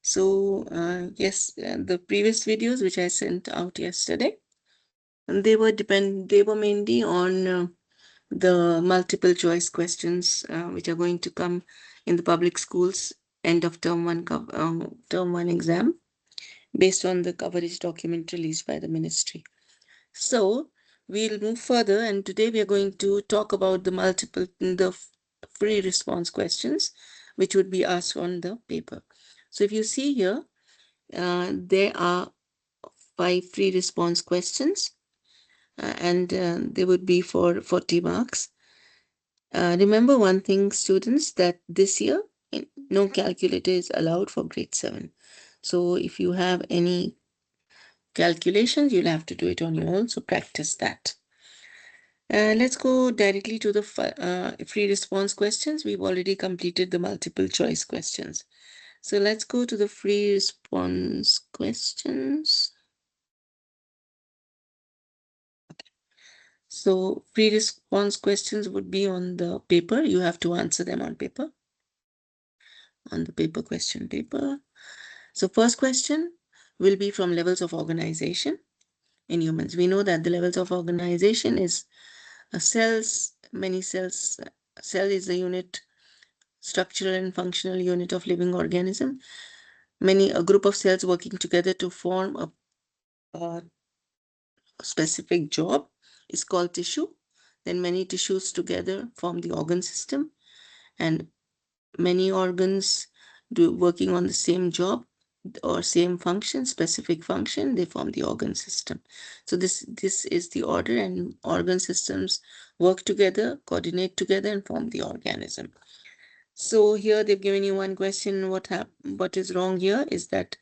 So yes, the previous videos which I sent out yesterday, and they were mainly on the multiple choice questions which are going to come in the public schools end of term one exam based on the coverage document released by the ministry. So we'll move further, and today we are going to talk about the free response questions which would be asked on the paper. So if you see here, there are 5 free response questions, and they would be for 40 marks. Remember one thing, students, that this year no calculator is allowed for grade 7. So if you have any calculations, you'll have to do it on your own. So practice that. Let's go directly to the free response questions. We've already completed the multiple choice questions. So let's go to the free response questions. So free response questions would be on the paper. You have to answer them on paper, on the paper question paper. So first question will be from levels of organization in humans. We know that the levels of organization is cells, many cells. Cell is the unit, structural and functional unit of living organism. A group of cells working together to form a specific job is called tissue. Then many tissues together form the organ system, and many organs working on the same job or same function, specific function, they form the organ system. So this is the order, and organ systems work together, coordinate together, and form the organism. So here they've given you one question. What is wrong here is that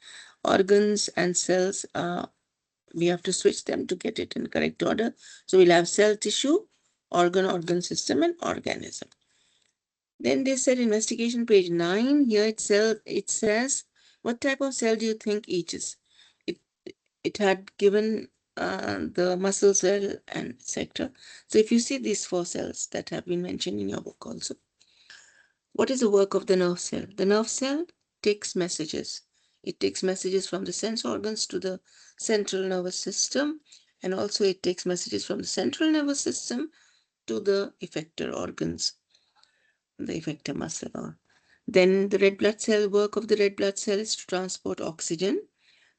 organs and cells we have to switch them to get it in correct order. So we'll have cell, tissue, organ system, and organism. Then they said investigation page 9. Here it says, what type of cell do you think each is? It had given the muscle cell and etc. So if you see these 4 cells that have been mentioned in your book also. What is the work of the nerve cell? The nerve cell takes messages. It takes messages from the sense organs to the central nervous system, and also it takes messages from the central nervous system to the effector organs, the effector muscle. Then the red blood cell, work of the red blood cell is to transport oxygen.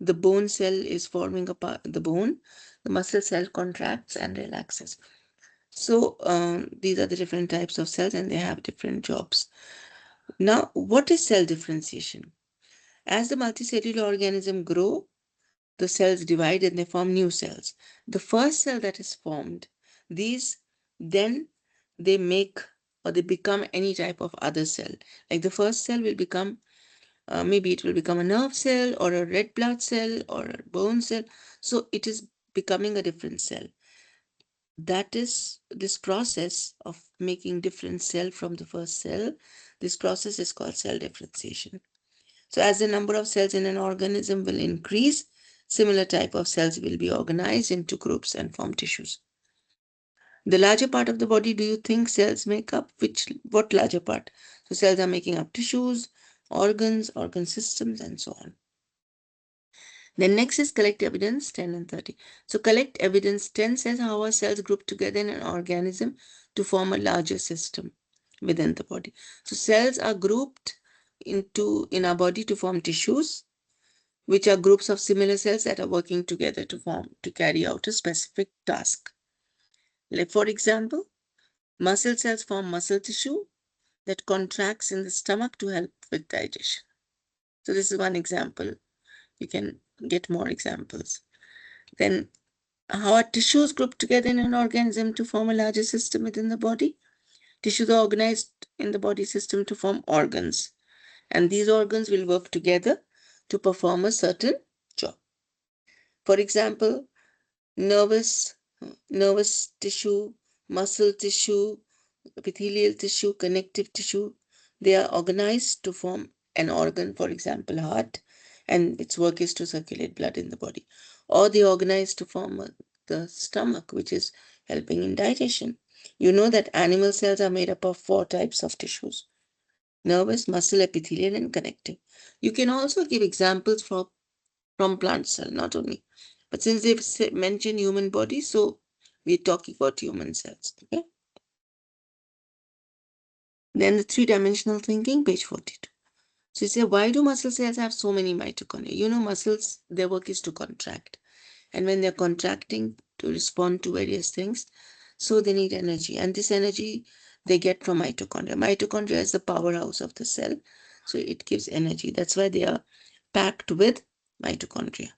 The bone cell is forming the bone. The muscle cell contracts and relaxes. So these are the different types of cells, and they have different jobs. Now, what is cell differentiation? As the multicellular organism grow, the cells divide and they form new cells. The first cell that is formed, then they make or they become any type of other cell. Like the first cell will become, maybe it will become a nerve cell or a red blood cell or a bone cell. So it is becoming a different cell. That is this process of making different cell from the first cell. This process is called cell differentiation. So as the number of cells in an organism will increase, similar type of cells will be organized into groups and form tissues. The larger part of the body, do you think cells make up? What larger part? So cells are making up tissues, organs, organ systems, and so on. Then next is collect evidence 10 and 30. So collect evidence 10 says how are cells grouped together in an organism to form a larger system within the body. So cells are grouped in our body to form tissues, which are groups of similar cells that are working together to carry out a specific task. Like for example, muscle cells form muscle tissue that contracts in the stomach to help with digestion. So this is one example. You can get more examples. Then how are tissues grouped together in an organism to form a larger system within the body? Tissues are organized in the body system to form organs, and these organs will work together to perform a certain job. For example, nervous tissue, muscle tissue, epithelial tissue, connective tissue, they are organized to form an organ, for example, heart, and its work is to circulate blood in the body. Or they organize to form the stomach, which is helping in digestion. You know that animal cells are made up of 4 types of tissues. nervous, muscle, epithelial, and connective. You can also give examples from plant cell, not only. But since they've mentioned human body, so we're talking about human cells. Okay. Then the three-dimensional thinking, page 42. So you say, why do muscle cells have so many mitochondria? You know, muscles, their work is to contract. And when they're contracting to respond to various things, so they need energy. And this energy they get from mitochondria. Mitochondria is the powerhouse of the cell. So it gives energy. That's why they are packed with mitochondria.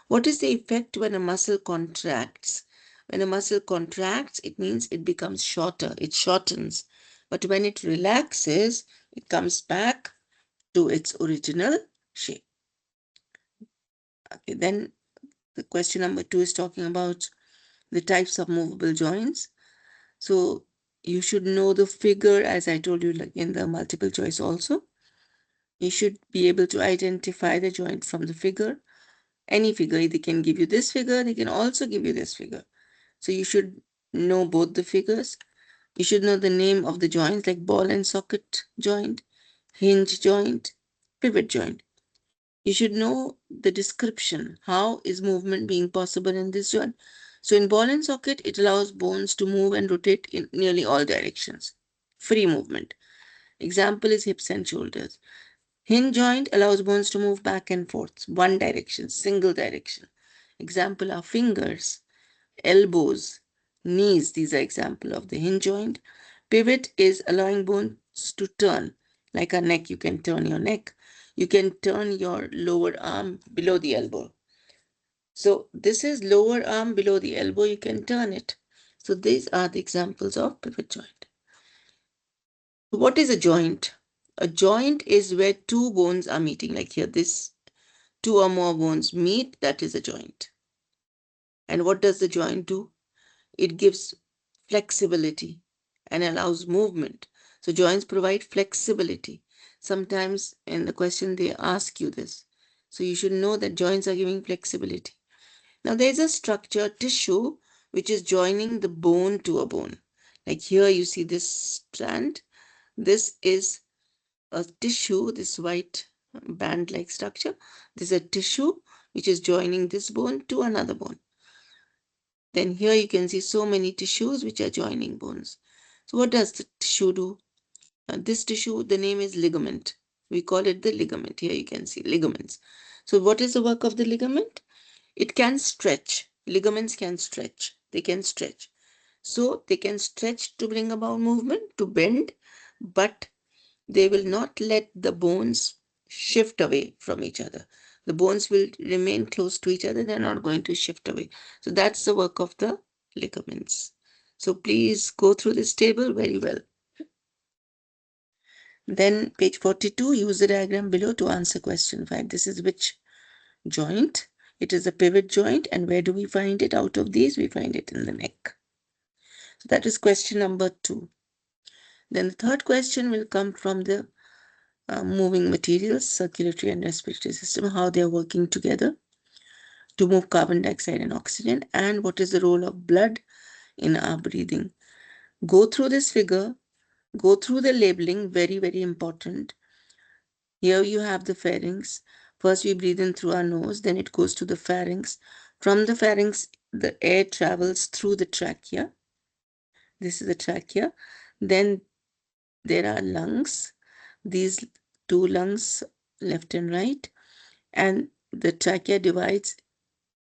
What is the effect when a muscle contracts? When a muscle contracts, it means it becomes shorter, it shortens. But when it relaxes, it comes back to its original shape. Okay, then the question number 2 is talking about the types of movable joints. So you should know the figure, as I told you, like in the multiple choice also. You should be able to identify the joint from the figure. Any figure, they can give you this figure, they can also give you this figure. So you should know both the figures. You should know the name of the joints like ball and socket joint, hinge joint, pivot joint. You should know the description. How is movement being possible in this joint? So in ball and socket, it allows bones to move and rotate in nearly all directions. Free movement. Example is hips and shoulders. Hinge joint allows bones to move back and forth, one direction, single direction. Example are fingers, elbows, knees. These are example of the hinge joint. Pivot is allowing bones to turn. Like a neck, you can turn your neck. You can turn your lower arm below the elbow. So this is lower arm below the elbow, you can turn it. So these are the examples of pivot joint. What is a joint? A joint is where two bones are meeting. Like here, this two or more bones meet, that is a joint. And what does the joint do? It gives flexibility and allows movement. So joints provide flexibility. Sometimes in the question they ask you this. So you should know that joints are giving flexibility. Now there is a structure, tissue, which is joining the bone to a bone. Like here you see this strand. This is a tissue, this white band-like structure. This is a tissue which is joining this bone to another bone. Then here you can see so many tissues which are joining bones. So what does the tissue do? This tissue, the name is ligament. We call it the ligament. Here you can see ligaments. So what is the work of the ligament? It can stretch. Ligaments can stretch. They can stretch. So they can stretch to bring about movement, to bend, but they will not let the bones shift away from each other. The bones will remain close to each other. They're not going to shift away. So that's the work of the ligaments. So please go through this table very well. Then page 42, use the diagram below to answer question 5. This is which joint? It is a pivot joint. And where do we find it? Out of these, we find it in the neck. So that is question number 2. Then the third question will come from the moving materials, circulatory and respiratory system, how they are working together to move carbon dioxide and oxygen, and what is the role of blood in our breathing. Go through this figure, go through the labeling, very, very important. Here you have the pharynx. First we breathe in through our nose, then it goes to the pharynx. From the pharynx, the air travels through the trachea. This is the trachea. Then there are lungs. These two lungs, left and right. And the trachea divides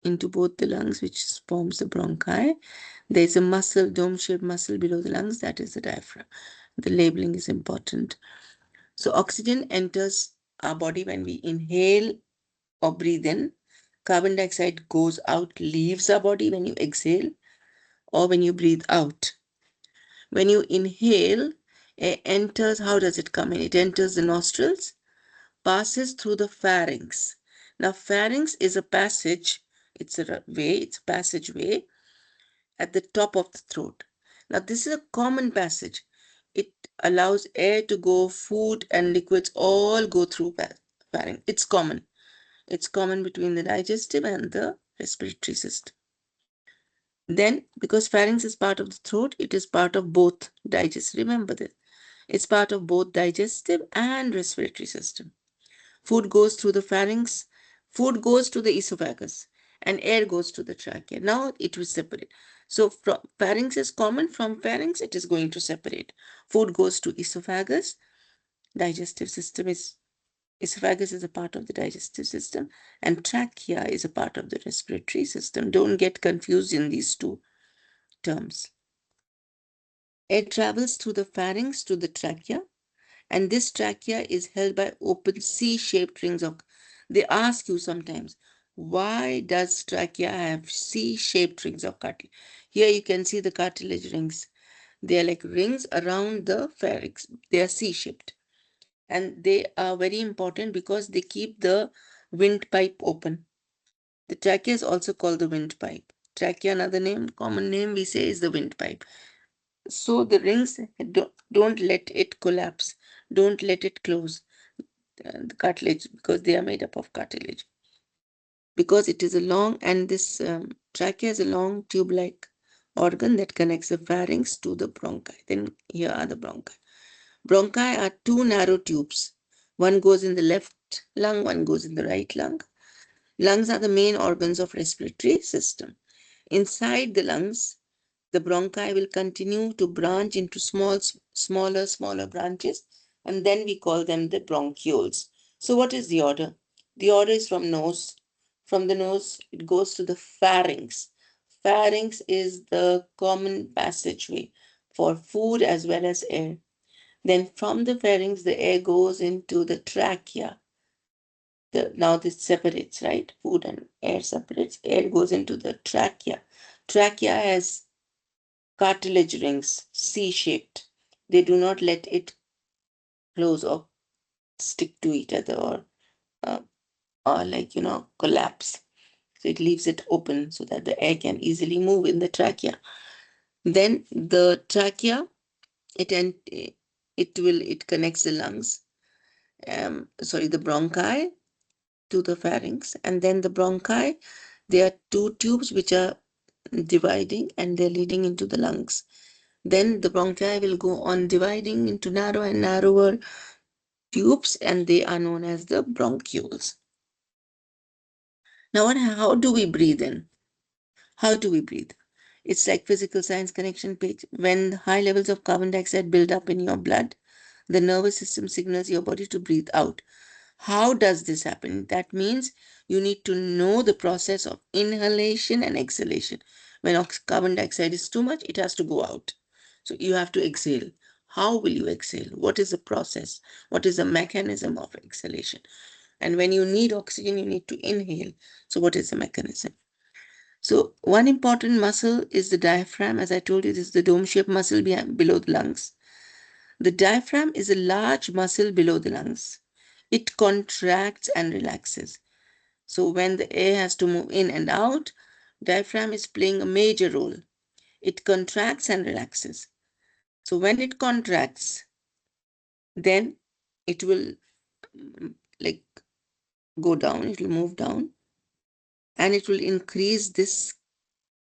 into both the lungs, which forms the bronchi. There is a muscle, dome-shaped muscle below the lungs, that is the diaphragm. The labeling is important. So oxygen enters our body when we inhale or breathe in. Carbon dioxide goes out, leaves our body when you exhale or when you breathe out. When you inhale, air enters, how does it come in? It enters the nostrils, passes through the pharynx. Now, pharynx is a passage, it's a way, it's a passageway at the top of the throat. Now, this is a common passage. It allows air to go, food and liquids all go through pharynx. It's common. It's common between the digestive and the respiratory system. Then, because pharynx is part of the throat, it is part of both digestive. Remember this. It's part of both digestive and respiratory system. Food goes through the pharynx, food goes to the esophagus, and air goes to the trachea. Now it will separate. So from pharynx is common, from pharynx it is going to separate. Food goes to esophagus, digestive system is esophagus is a part of the digestive system, and trachea is a part of the respiratory system. Don't get confused in these two terms. Air travels through the pharynx to the trachea, and this trachea is held by open C-shaped rings of. They ask you sometimes, why does trachea have C-shaped rings of cartilage? Here you can see the cartilage rings. They are like rings around the pharynx. They are C-shaped, and they are very important because they keep the windpipe open. The trachea is also called the windpipe. Trachea, another name, common name we say is the windpipe. So the rings don't let it collapse, don't let it close, the cartilage, because they are made up of cartilage. Because it is a long, and this trachea is a long tube-like organ that connects the pharynx to the bronchi. Then here are the bronchi. Bronchi are two narrow tubes. One goes in the left lung, one goes in the right lung. Lungs are the main organs of respiratory system. Inside the lungs, the bronchi will continue to branch into smaller branches, and then we call them the bronchioles. So what is the order? The order is from nose. From the nose, it goes to the pharynx. Pharynx is the common passageway for food as well as air. Then from the pharynx, the air goes into the trachea. Now this separates, right? Food and air separates. Air goes into the trachea. Trachea has cartilage rings, C-shaped. They do not let it close or stick to each other, uh, or collapse. So it leaves it open so that the air can easily move in the trachea. Then the trachea, it connects the lungs. The bronchi to the pharynx, and then the bronchi. There are two tubes which are dividing, and they're leading into the lungs. Then the bronchi will go on dividing into narrow and narrower tubes, and they are known as the bronchioles. Now, how do we breathe in? How do we breathe? It's like physical science connection page. When high levels of carbon dioxide build up in your blood, the nervous system signals your body to breathe out. How does this happen? That means you need to know the process of inhalation and exhalation. When carbon dioxide is too much, it has to go out. So you have to exhale. How will you exhale? What is the process? What is the mechanism of exhalation? And when you need oxygen, you need to inhale. So what is the mechanism? So one important muscle is the diaphragm. As I told you, this is the dome-shaped muscle below the lungs. The diaphragm is a large muscle below the lungs. It contracts and relaxes. So when the air has to move in and out, diaphragm is playing a major role. It contracts and relaxes. So when it contracts, then it will like go down, it will move down, and it will increase this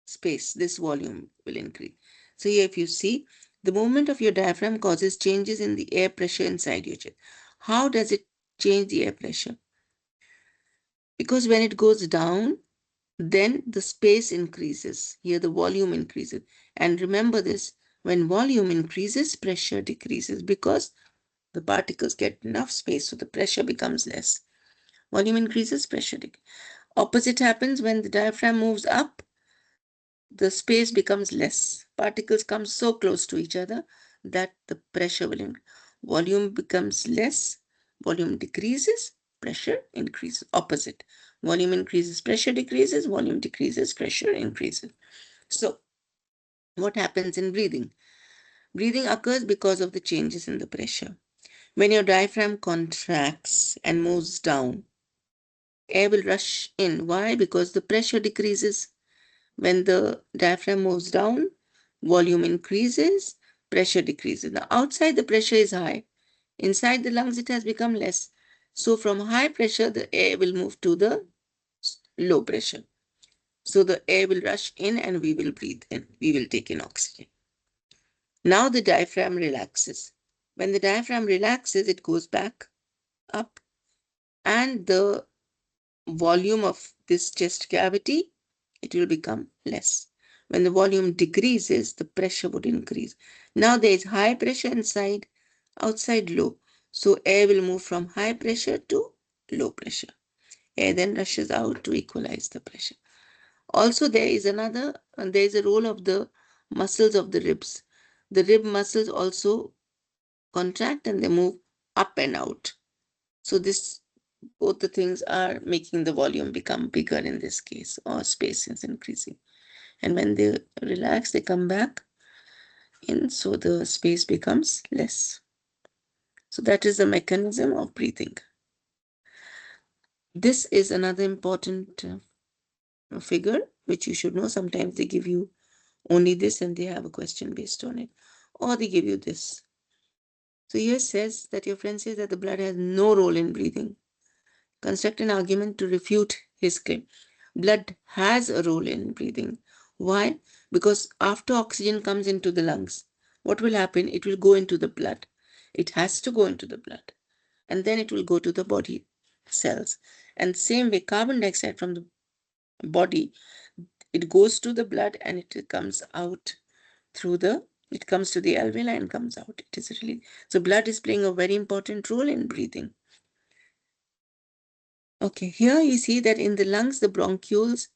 space, this volume will increase. So here if you see, the movement of your diaphragm causes changes in the air pressure inside your chest. How does it change the air pressure? Because when it goes down, then the space increases. Here the volume increases. And remember this, when volume increases, pressure decreases because the particles get enough space, so the pressure becomes less. Volume increases, pressure decreases. Opposite happens when the diaphragm moves up, the space becomes less. Particles come so close to each other that the pressure will increase. Volume becomes less, volume decreases, pressure increases. Opposite. Volume increases, pressure decreases, volume decreases, pressure increases. So, what happens in breathing? Breathing occurs because of the changes in the pressure. When your diaphragm contracts and moves down, air will rush in. Why? Because the pressure decreases. When the diaphragm moves down, volume increases, pressure decreases. Now, outside the pressure is high. Inside the lungs, it has become less. So, from high pressure, the air will move to the low pressure. So, the air will rush in and we will breathe in. We will take in oxygen. Now, the diaphragm relaxes. When the diaphragm relaxes, it goes back up, and the volume of this chest cavity, it will become less. When the volume decreases, the pressure would increase. Now there is high pressure inside, outside low. So air will move from high pressure to low pressure. Air then rushes out to equalize the pressure. Also, there is a role of the muscles of the ribs. The rib muscles also contract and they move up and out. So both the things are making the volume become bigger in this case, or space is increasing. And when they relax, they come back in, so the space becomes less. So that is the mechanism of breathing. This is another important figure which you should know. Sometimes they give you only this and they have a question based on it, or they give you this. So here it says that your friend says that the blood has no role in breathing. Construct an argument to refute his claim. Blood has a role in breathing. Why? Because after oxygen comes into the lungs, what will happen? It will go into the blood. It has to go into the blood. And then it will go to the body cells. And same way, carbon dioxide from the body, it goes to the blood and it comes out it comes to the alveoli and comes out. It is really, so blood is playing a very important role in breathing. Okay, here you see that in the lungs, the bronchioles,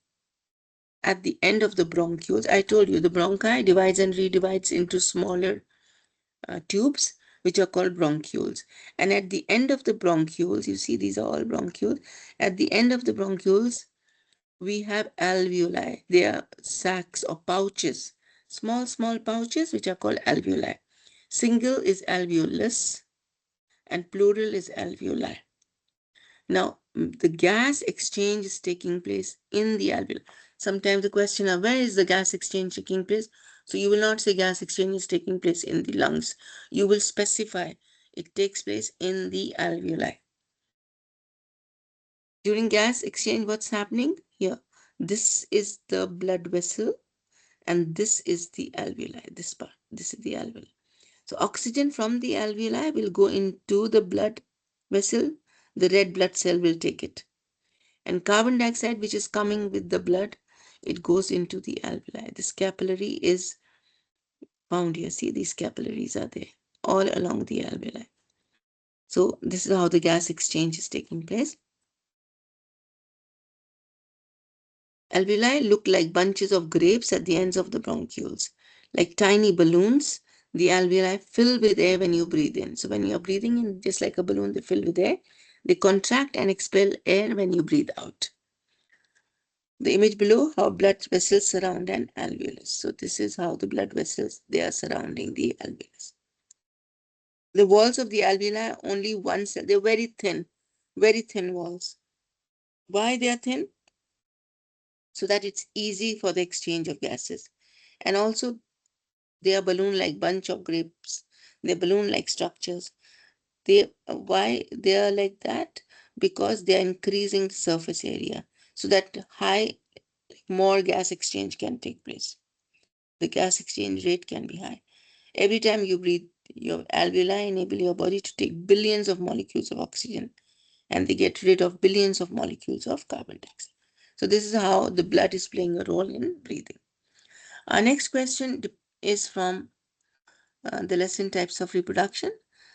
at the end of the bronchioles, I told you the bronchi divides and redivides into smaller tubes, which are called bronchioles. And at the end of the bronchioles, you see these are all bronchioles. At the end of the bronchioles, we have alveoli. They are sacs or pouches, small pouches, which are called alveoli. Single is alveolus and plural is alveoli. Now, the gas exchange is taking place in the alveoli. Sometimes the question of where is the gas exchange taking place? So you will not say gas exchange is taking place in the lungs. You will specify it takes place in the alveoli. During gas exchange, what's happening here? This is the blood vessel and this is the alveoli, this part. This is the alveoli. So oxygen from the alveoli will go into the blood vessel. The red blood cell will take it. And carbon dioxide, which is coming with the blood, it goes into the alveoli. This capillary is found here. See, these capillaries are there all along the alveoli. So this is how the gas exchange is taking place. Alveoli look like bunches of grapes at the ends of the bronchioles. Like tiny balloons, the alveoli fill with air when you breathe in. So when you're breathing in, just like a balloon, they fill with air. They contract and expel air when you breathe out. The image below, how blood vessels surround an alveolus. So this is how the blood vessels, they are surrounding the alveolus. The walls of the alveoli are only one cell. They're very thin walls. Why they are thin? So that it's easy for the exchange of gases. And also they are balloon-like bunch of grapes. They're balloon-like structures. Why they are like that? Because they are increasing the surface area so that more gas exchange can take place. The gas exchange rate can be high. Every time you breathe, your alveoli enable your body to take billions of molecules of oxygen and they get rid of billions of molecules of carbon dioxide. So this is how the blood is playing a role in breathing. Our next question is from the lesson types of reproduction,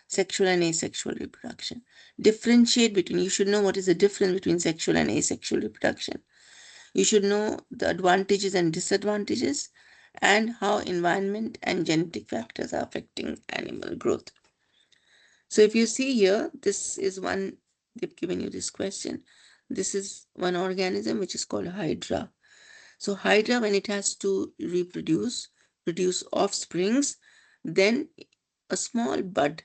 sexual and asexual reproduction. Differentiate between, you should know what is the difference between sexual and asexual reproduction. You should know the advantages and disadvantages and how environment and genetic factors are affecting animal growth. So if you see here, this is one, they've given you this question. This is one organism which is called Hydra. So Hydra, when it has to produce offsprings, then a small bud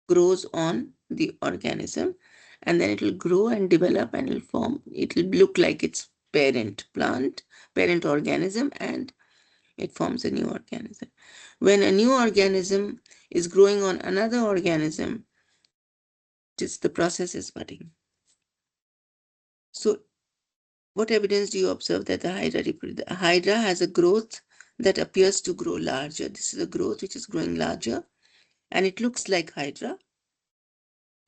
grows on the organism and then it will grow and develop and it will look like its parent organism, and it forms a new organism. When a new organism is growing on another organism, the process is budding. So what evidence do you observe that the Hydra has a growth that appears to grow larger? This is a growth which is growing larger. and it looks like Hydra.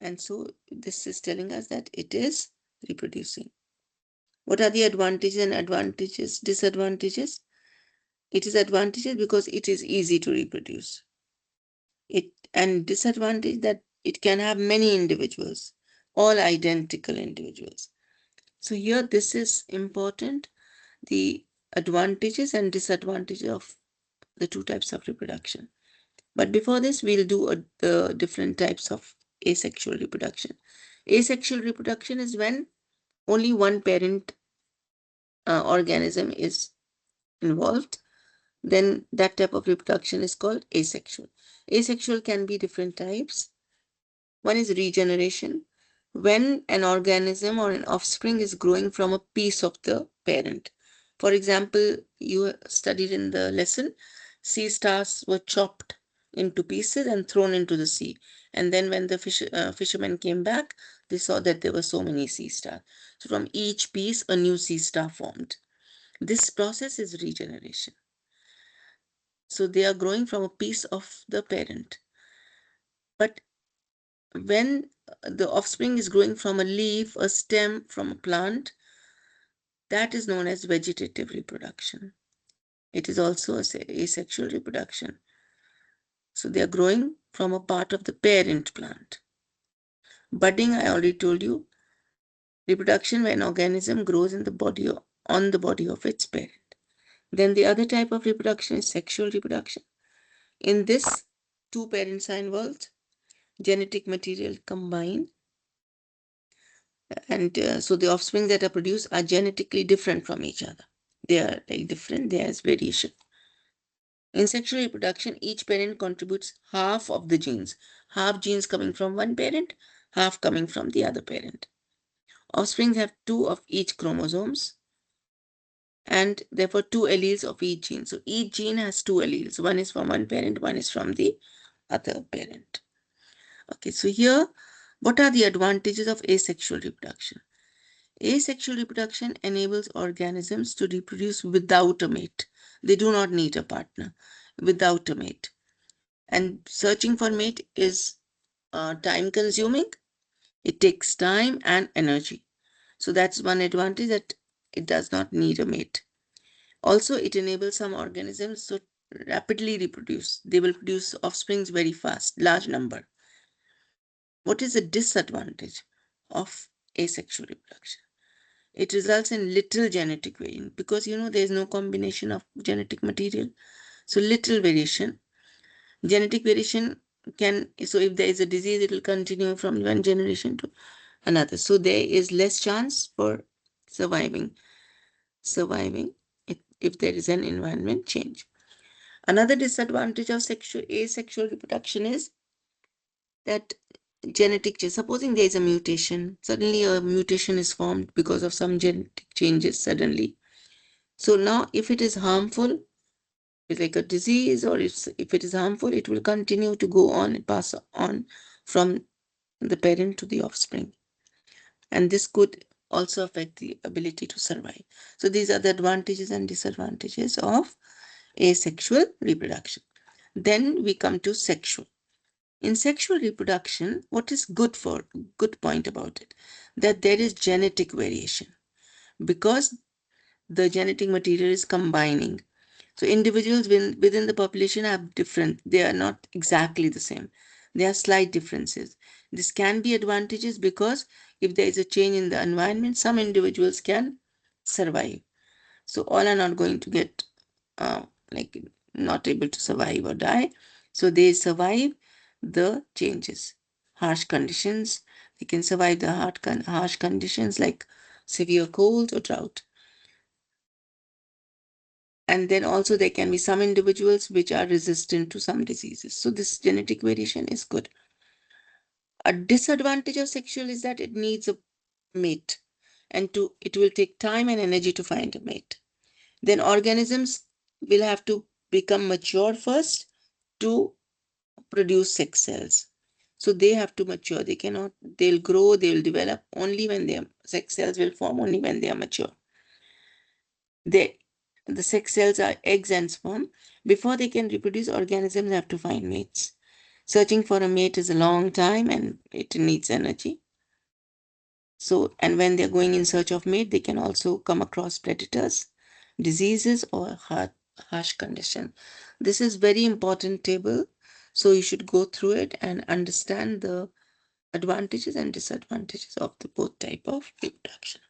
And so this is telling us that it is reproducing. What are the advantages and disadvantages? It is advantages because it is easy to reproduce. And disadvantage that it can have many individuals, all identical individuals. So here this is important, the advantages and disadvantages of the two types of reproduction. But before this, we'll do the different types of asexual reproduction. Asexual reproduction is when only one parent organism is involved. Then that type of reproduction is called asexual. Asexual can be different types. One is regeneration, when an organism or an offspring is growing from a piece of the parent. For example, you studied in the lesson, sea stars were chopped into pieces and thrown into the sea. And then when the fishermen came back, they saw that there were so many sea stars. So from each piece, a new sea star formed. This process is regeneration. So they are growing from a piece of the parent. But when the offspring is growing from a leaf, a stem, from a plant, that is known as vegetative reproduction. It is also asexual reproduction. So they are growing from a part of the parent plant. Budding, I already told you, reproduction when organism grows in the body on the body of its parent. Then the other type of reproduction is sexual reproduction. In this, two parents are involved, genetic material combined, and so the offspring that are produced are genetically different from each other. They are like different, there's variation. In sexual reproduction, each parent contributes half of the genes, half genes coming from one parent, half coming from the other parent. Offspring have two of each chromosomes and therefore two alleles of each gene. So each gene has two alleles. One is from one parent, one is from the other parent. Okay, so here, what are the advantages of asexual reproduction? Asexual reproduction enables organisms to reproduce without a mate. They do not need a partner, without a mate. And searching for mate is time consuming. It takes time and energy. So that's one advantage, that it does not need a mate. Also, it enables some organisms to rapidly reproduce. They will produce offsprings very fast, large number. What is the disadvantage of asexual reproduction? It results in little genetic variation because there is no combination of genetic material. So little variation. Genetic variation so if there is a disease, it will continue from one generation to another. So there is less chance for surviving if there is an environment change. Another disadvantage of asexual reproduction is that supposing there is a mutation, suddenly a mutation is formed because of some genetic changes suddenly. So now if it is harmful, it's like a disease, or if it is harmful, it will continue to go on and pass on from the parent to the offspring. And this could also affect the ability to survive. So these are the advantages and disadvantages of asexual reproduction. Then we come to sexual. In sexual reproduction, what is good point about it? That there is genetic variation because the genetic material is combining. So individuals within the population are different. They are not exactly the same. There are slight differences. This can be advantages because if there is a change in the environment, some individuals can survive. So all are not going to get like not able to survive or die. So they survive the changes, harsh conditions. They can survive the harsh conditions like severe cold or drought. And then also there can be some individuals which are resistant to some diseases. So this genetic variation is good. A disadvantage of sexual is that it needs a mate, and it will take time and energy to find a mate. Then organisms will have to become mature first to produce sex cells. So they have to mature. They'll grow, they'll develop only when their sex cells will form only when they are mature. The sex cells are eggs and sperm. Before they can reproduce, organisms have to find mates. Searching for a mate is a long time and it needs energy. So, and when they're going in search of mate, they can also come across predators, diseases, or harsh condition. This is very important table. So you should go through it and understand the advantages and disadvantages of the both type of reproduction.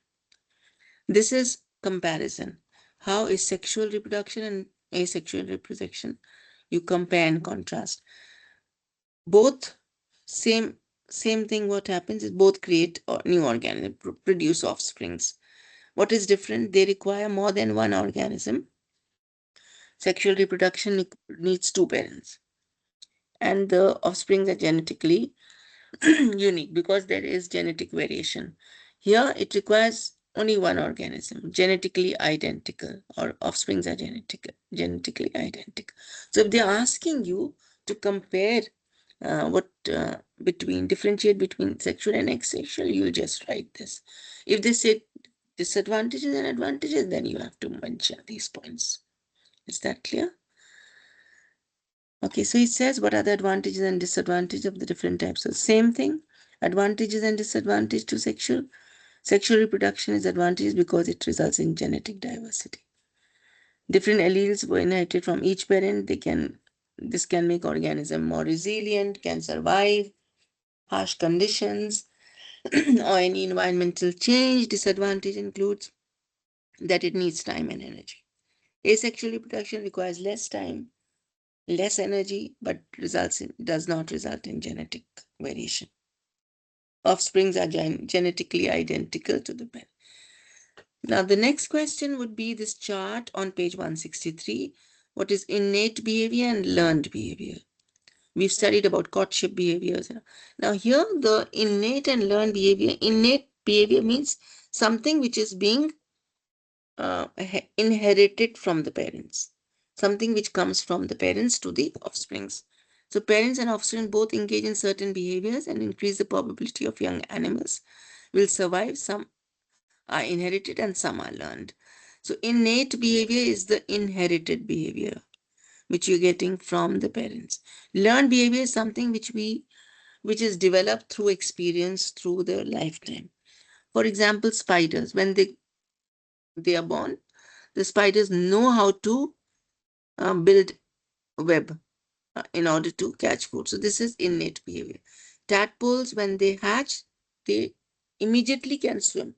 This is comparison. How is sexual reproduction and asexual reproduction? You compare and contrast. Both same thing. What happens is both create new organism, produce offsprings. What is different? They require more than one organism. Sexual reproduction needs two parents, and the offsprings are genetically unique because there is genetic variation. Here it requires only one organism, genetically identical, or offsprings are genetically identical. So if they're asking you to compare what differentiate between sexual and asexual, you'll just write this. If they say disadvantages and advantages, then you have to mention these points. Is that clear? Okay, so it says what are the advantages and disadvantages of the different types. So same thing, advantages and disadvantages to sexual. Sexual reproduction is advantageous because it results in genetic diversity. Different alleles were inherited from each parent. This can make organism more resilient, can survive harsh conditions or any environmental change. Disadvantage includes that it needs time and energy. Asexual reproduction requires less time, less energy, but does not result in genetic variation. Offsprings are genetically identical to the parent. Now, the next question would be this chart on page 163. What is innate behavior and learned behavior? We've studied about courtship behaviors. Now, here the innate and learned behavior. Innate behavior means something which is being inherited from the parents, something which comes from the parents to the offsprings. So parents and offspring both engage in certain behaviors and increase the probability of young animals will survive. Some are inherited and some are learned. So innate behavior is the inherited behavior which you're getting from the parents. Learned behavior is something which is developed through experience through their lifetime. For example, spiders, when they are born, the spiders know how to build web in order to catch food. So this is innate behavior. Tadpoles, when they hatch, they immediately can swim.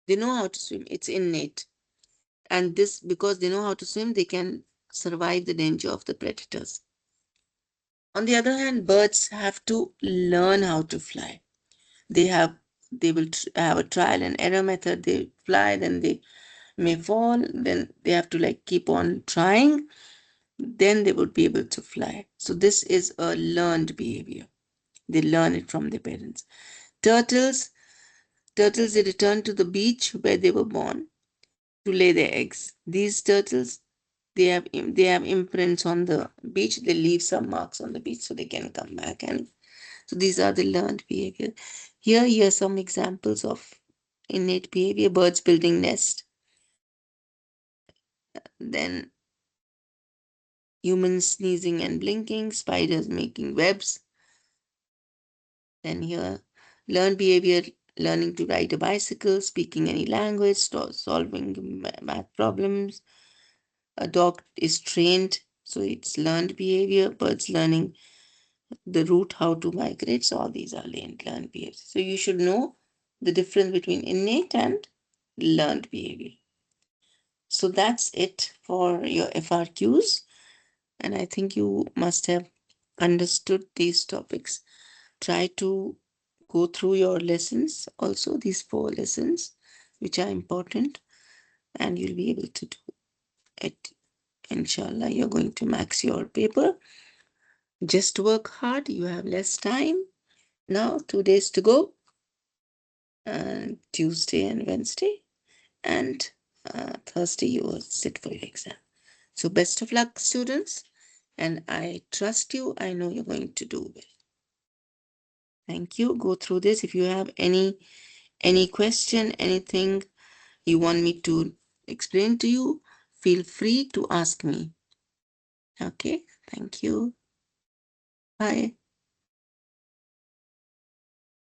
They know how to swim. It's innate. And this, because they know how to swim, they can survive the danger of the predators. On the other hand, birds have to learn how to fly. They will have a trial and error method. They fly, then they may fall, then they have to like keep on trying, then they would be able to fly. So this is a learned behavior. They learn it from their parents. Turtles, they return to the beach where they were born to lay their eggs. These turtles, they have imprints on the beach. They leave some marks on the beach so they can come back. And so these are the learned behavior. Here are some examples of innate behavior. Birds building nest, then humans sneezing and blinking, spiders making webs. Then here, learned behavior, learning to ride a bicycle, speaking any language, solving math problems. A dog is trained, so it's learned behavior. Birds learning the route, how to migrate. So all these are learned behaviors. So you should know the difference between innate and learned behavior. So that's it for your FRQs. And I think you must have understood these topics. Try to go through your lessons, also these 4 lessons, which are important, and you'll be able to do it. Inshallah, you're going to max your paper. Just work hard. You have less time. Now, 2 days to go, Tuesday and Wednesday, and Thursday you will sit for your exam. So best of luck, students, and I trust you. I know you're going to do well. Thank you. Go through this. If you have any question, anything you want me to explain to you, feel free to ask me. Okay, thank you. Bye.